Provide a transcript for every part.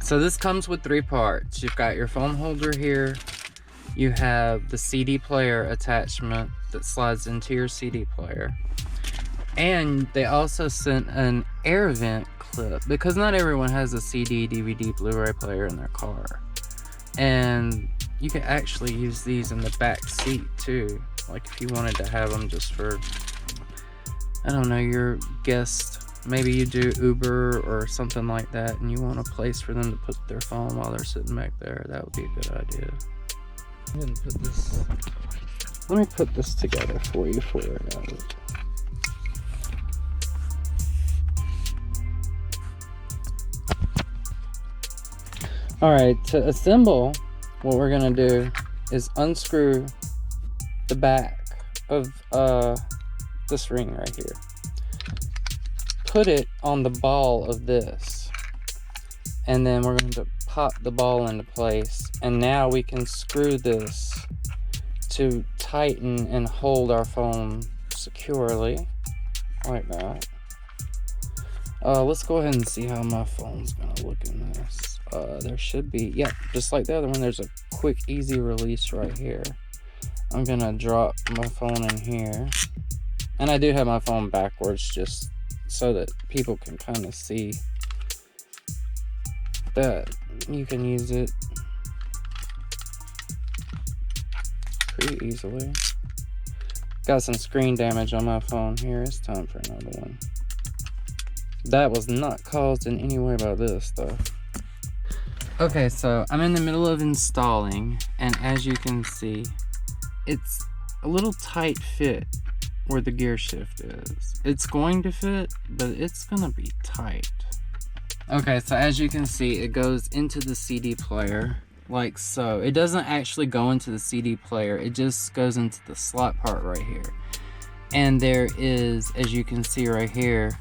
So this comes with 3 parts. You've got your phone holder here. You have the CD player attachment that slides into your CD player. And they also sent an air vent clip because not everyone has a CD, DVD, Blu-ray player in their car. And you can actually use these in the back seat too. Like if you wanted to have them just for, I don't know, your guest. Maybe you do Uber or something like that and you want a place for them to put their phone while they're sitting back there. That would be a good idea. Let me put this together for you for it out. Alright, to assemble, what we're gonna do is unscrew the back of this ring right here. Put it on the ball of this, and then we're going to pop the ball into place, and now we can screw this to tighten and hold our phone securely like that. Let's go ahead and see how my phone's gonna look in this. There should be, yeah, just like the other one, there's a quick easy release right here. I'm gonna drop my phone in here, and I do have my phone backwards just so that people can kind of see that you can use it pretty easily. Got some screen damage on my phone here. It's time for another one. That was not caused in any way by this though. Okay, so I'm in the middle of installing, and as you can see, it's a little tight fit where the gear shift is. It's going to fit, but it's gonna be tight. Okay, so as you can see, it goes into the CD player like so. It doesn't actually go into the CD player, it just goes into the slot part right here. And there is, as you can see right here,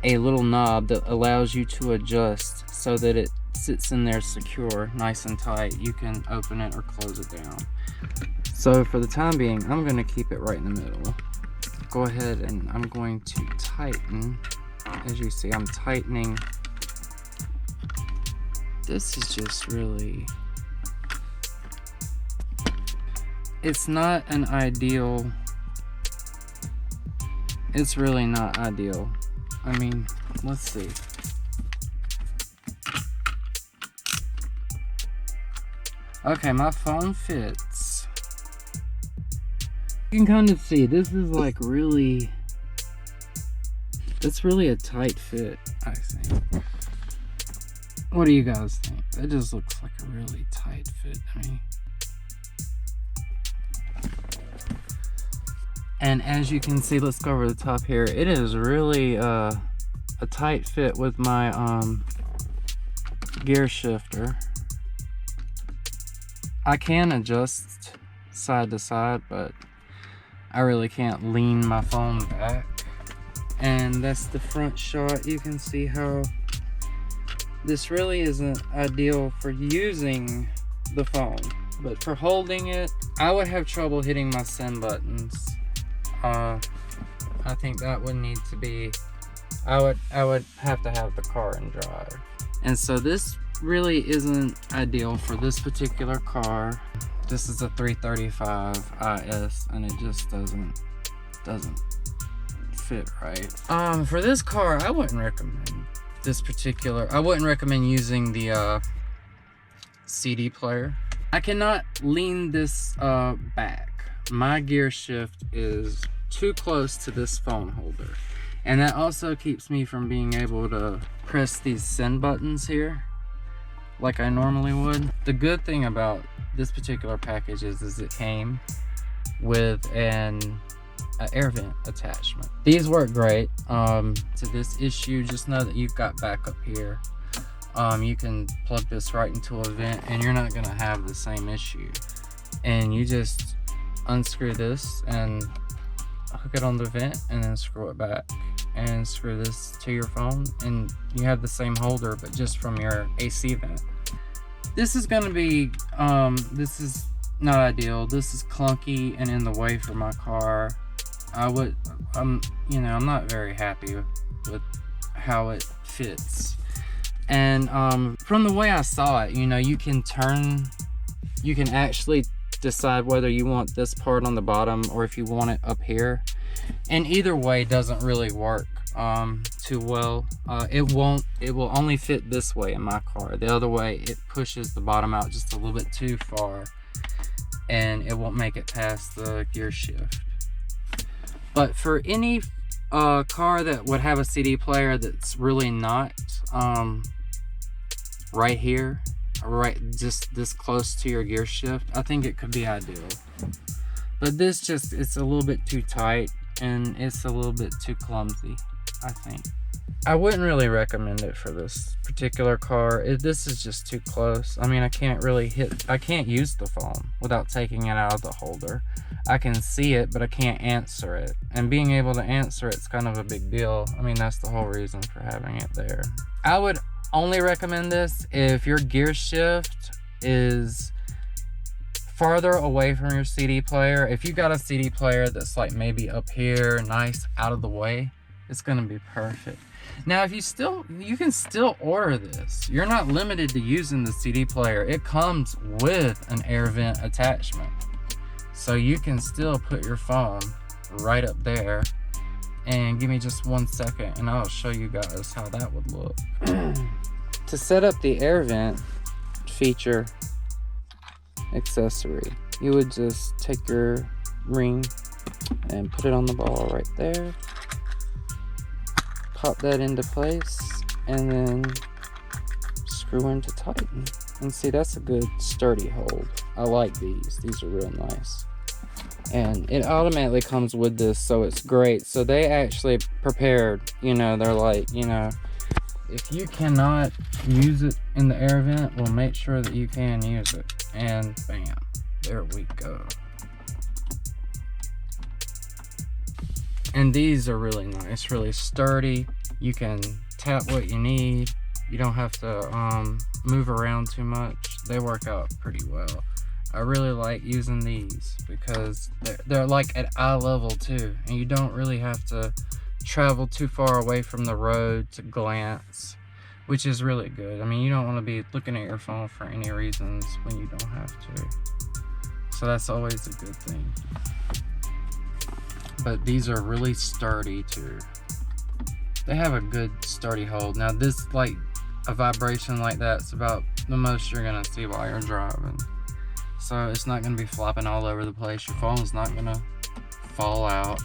a little knob that allows you to adjust so that it sits in there secure, nice and tight. You can open it or close it down. So for the time being, I'm going to keep it right in the middle. Go ahead and I'm going to tighten. As you see, I'm tightening. This is just really, it's not an ideal, it's really not ideal. I mean, let's see. Okay, my phone fits. You can kind of see, this is like really, it's really a tight fit, I think. What do you guys think? That just looks like a really tight fit to me. And as you can see, let's go over the top here. It is really a tight fit with my gear shifter. I can adjust side to side, but I really can't lean my phone back. And that's the front shot. You can see how this really isn't ideal for using the phone, but for holding it, I would have trouble hitting my send buttons. I think that would need to be, I would have to have the car in drive. And so this really isn't ideal for this particular car. This is a 335 IS and it just doesn't fit right. For this car, I wouldn't recommend this particular, I wouldn't recommend using the CD player. I cannot lean this back. My gear shift is too close to this phone holder. And that also keeps me from being able to press these send buttons here like I normally would. The good thing about this particular package is it came with an air vent attachment. These work great. To this issue, just know that you've got backup here. You can plug this right into a vent and you're not gonna have the same issue. And you just unscrew this and hook it on the vent and then screw it back and screw this to your phone and you have the same holder but just from your AC vent. This is gonna be this is not ideal. This is clunky and in the way for my car. I'm not very happy with how it fits. And from the way I saw it, you know, you can actually decide whether you want this part on the bottom or if you want it up here. And either way doesn't really work too well. It will only fit this way in my car. The other way, it pushes the bottom out just a little bit too far, and it won't make it past the gear shift. But for any car that would have a CD player that's really not right here, right just this close to your gear shift, I think it could be ideal. But this just, it's a little bit too tight and it's a little bit too clumsy, I think. I wouldn't really recommend it for this particular car. This is just too close. I mean, I can't use the phone without taking it out of the holder. I can see it, but I can't answer it. And being able to answer it's kind of a big deal. I mean, that's the whole reason for having it there. I would only recommend this if your gear shift is farther away from your CD player. If you got a CD player that's like maybe up here, nice out of the way, it's gonna be perfect. Now, if you can still order this. You're not limited to using the CD player. It comes with an air vent attachment. So you can still put your phone right up there. And give me just 1 second and I'll show you guys how that would look. To set up the air vent feature accessory, you would just take your ring and put it on the ball right there. Pop that into place and then screw in to tighten. And see, that's a good sturdy hold. I like these. These are real nice. And it automatically comes with this, so it's great. So they actually prepared, you know, they're like, you know, if you cannot use it in the air vent, we'll make sure that you can use it. And bam, there we go. And these are really nice, really sturdy. You can tap what you need. You don't have to move around too much. They work out pretty well. I really like using these because they're like at eye level too, and you don't really have to travel too far away from the road to glance, which is really good. I mean, you don't want to be looking at your phone for any reasons when you don't have to. So that's always a good thing. But these are really sturdy too. They have a good sturdy hold. Now this, like a vibration like that's about the most you're gonna see while you're driving. So it's not gonna be flopping all over the place. Your phone's not gonna fall out.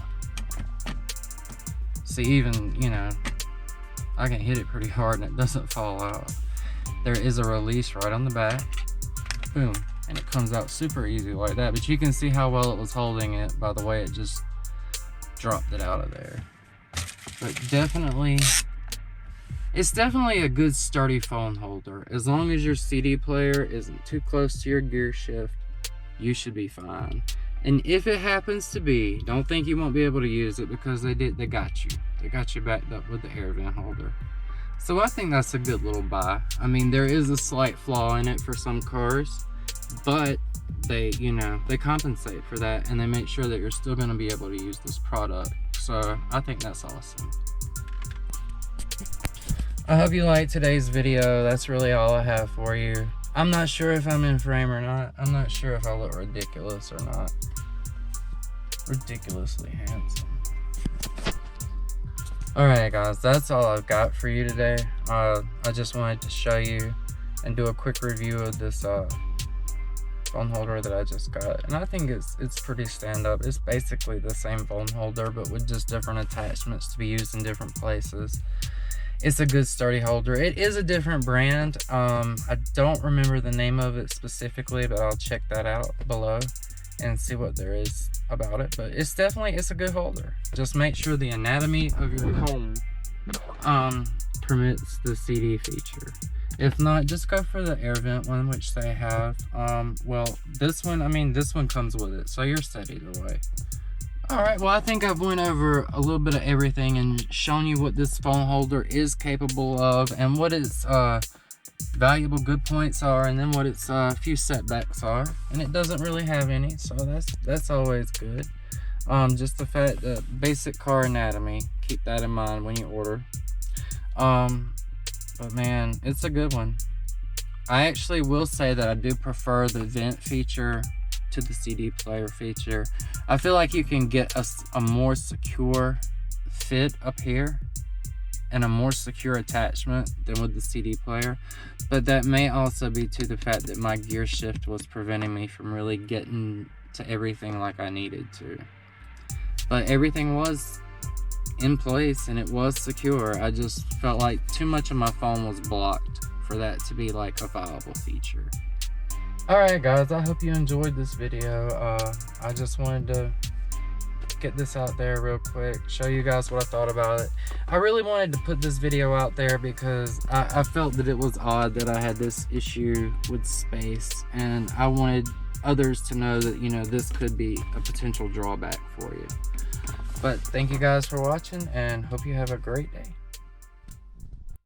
See, even, you know, I can hit it pretty hard and it doesn't fall out. There is a release right on the back. Boom. And it comes out super easy like that. But you can see how well it was holding it by the way it just dropped it out of there. But definitely, it's definitely a good sturdy phone holder. As long as your CD player isn't too close to your gear shift, you should be fine. And if it happens to be, don't think you won't be able to use it, because they got you. They got you backed up with the air vent holder. So I think that's a good little buy. I mean, there is a slight flaw in it for some cars, but they, you know, they compensate for that and they make sure that you're still going to be able to use this product. So I think that's awesome. I hope you liked today's video. That's really all I have for you. I'm not sure if I'm in frame or not. I'm not sure if I look ridiculous or not. Ridiculously handsome. Alright guys, that's all I've got for you today. I just wanted to show you and do a quick review of this phone holder that I just got. And I think it's pretty stand up. It's basically the same phone holder but with just different attachments to be used in different places. It's a good sturdy holder. It is a different brand. I don't remember the name of it specifically, but I'll check that out below and see what there is about it. But it's a good holder. Just make sure the anatomy of your phone permits the CD feature. If not, just go for the air vent one, which they have. Well, this one comes with it, so you're set either way. Alright, well I think I've went over a little bit of everything and shown you what this phone holder is capable of and what its valuable good points are, and then what its few setbacks are. And it doesn't really have any, so that's always good. Just the fact that basic car anatomy, keep that in mind when you order. But man, it's a good one. I actually will say that I do prefer the vent feature to the CD player feature. I feel like you can get a more secure fit up here and a more secure attachment than with the CD player, but that may also be to the fact that my gear shift was preventing me from really getting to everything like I needed to. But everything was in place and it was secure. I just felt like too much of my phone was blocked for that to be like a viable feature. Alright guys, I hope you enjoyed this video. I just wanted to get this out there real quick, show you guys what I thought about it. I really wanted to put this video out there because I felt that it was odd that I had this issue with space, and I wanted others to know that, you know, this could be a potential drawback for you. But thank you guys for watching, and hope you have a great day.